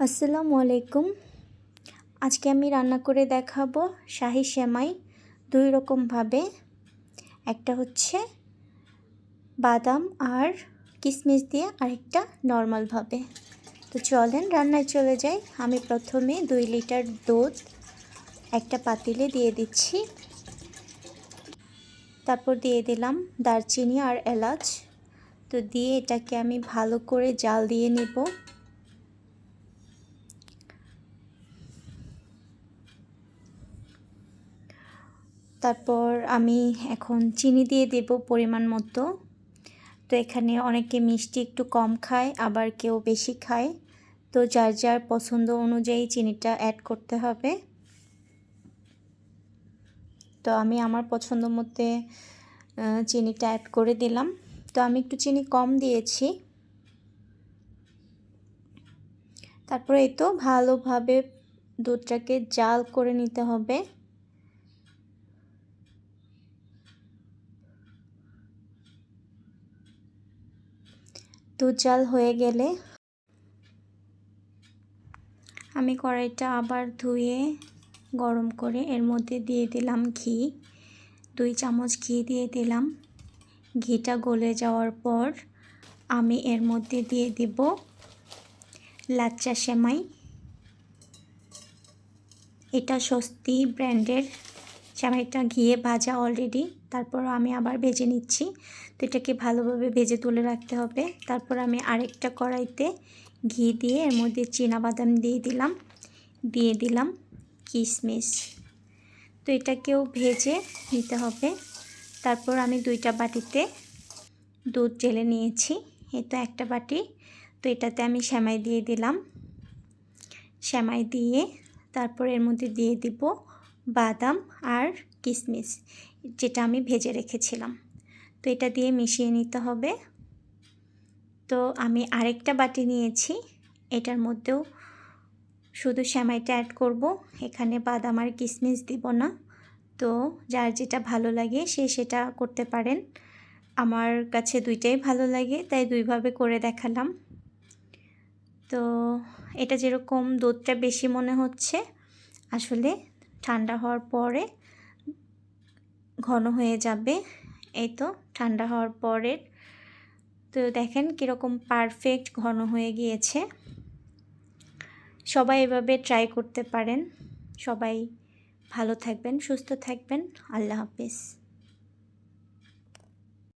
আসসালামু আলাইকুম। আজকে আমি রান্না করে দেখাবো শাহি সেমাই দুই রকমভাবে। একটা হচ্ছে বাদাম আর কিশমিশ দিয়ে, আরেকটা নর্মালভাবে। তো চলেন রান্নায় চলে যাই। আমি প্রথমে 2 লিটার দুধ একটা পাতিলে দিয়ে দিচ্ছি। তারপর দিয়ে দিলাম দারচিনি আর এলাচ। তো দিয়ে এটাকে আমি ভালো করে জাল দিয়ে নেব। তারপর আমি এখন চিনি দিয়ে দেব পরিমাণ মতো। তো এখানে অনেকে মিষ্টি একটু কম খায়, আবার কেউ বেশি খায়। তো যার যার পছন্দ অনুযায়ী চিনিটা অ্যাড করতে হবে। তো আমি আমার পছন্দ মতে চিনিটা অ্যাড করে দিলাম। তো আমি একটু চিনি কম দিয়েছি। তারপরে এই তো ভালোভাবে দুধটাকে জাল করে নিতে হবে। দুধ জাল হয়ে গেলে আমি কড়াইটা আবার ধুয়ে গরম করে এর মধ্যে দিয়ে দিলাম ঘি। 2 চামচ ঘি দিয়ে দিলাম। ঘিটা গলে যাওয়ার পর আমি এর মধ্যে দিয়ে দিব লাচ্চা সেমাই। এটা স্বস্তি ব্র্যান্ডের সেমাইটা, ঘিয়ে ভাজা অলরেডি। তারপর আমি আবার ভেজে নিচ্ছি। তো এটাকে ভালোভাবে ভেজে তুলে রাখতে হবে। তারপর আমি আরেকটা কড়াইতে ঘি দিয়ে এর মধ্যে চীনাবাদাম দিয়ে দিলাম কিশমিশ। তো এটাকেও ভেজে নিতে হবে। তারপর আমি 2টা বাটিতে দুধ ঢেলে নিয়েছি। এই তো একটা বাটি। তো এটাতে আমি সেমাই দিয়ে দিলাম। সেমাই দিয়ে তারপর এর মধ্যে দিয়ে দিব বাদাম আর কিশমিশ, যেটা আমি ভেজে রেখেছিলাম। তো এটা দিয়ে মিশিয়ে নিতে হবে। তো আমি আরেকটা বাটি নিয়েছি, এটার মধ্যেও শুধু সেমাইটা অ্যাড করব, এখানে বাদাম আর কিশমিশ দিব না। তো যার যেটা ভালো লাগে সে সেটা করতে পারেন। আমার কাছে দুইটাই ভালো লাগে, তাই দুইভাবে করে দেখালাম। তো এটা যেরকম দুধটা বেশি মনে হচ্ছে, আসলে ঠান্ডা হওয়ার পরে ঘন হয়ে যাবে। এই তো ঠান্ডা হওয়ার পরে তো দেখেন কীরকম পারফেক্ট ঘন হয়ে গিয়েছে। সবাই এভাবে ট্রাই করতে পারেন। সবাই ভালো থাকবেন, সুস্থ থাকবেন। আল্লাহ হাফেজ।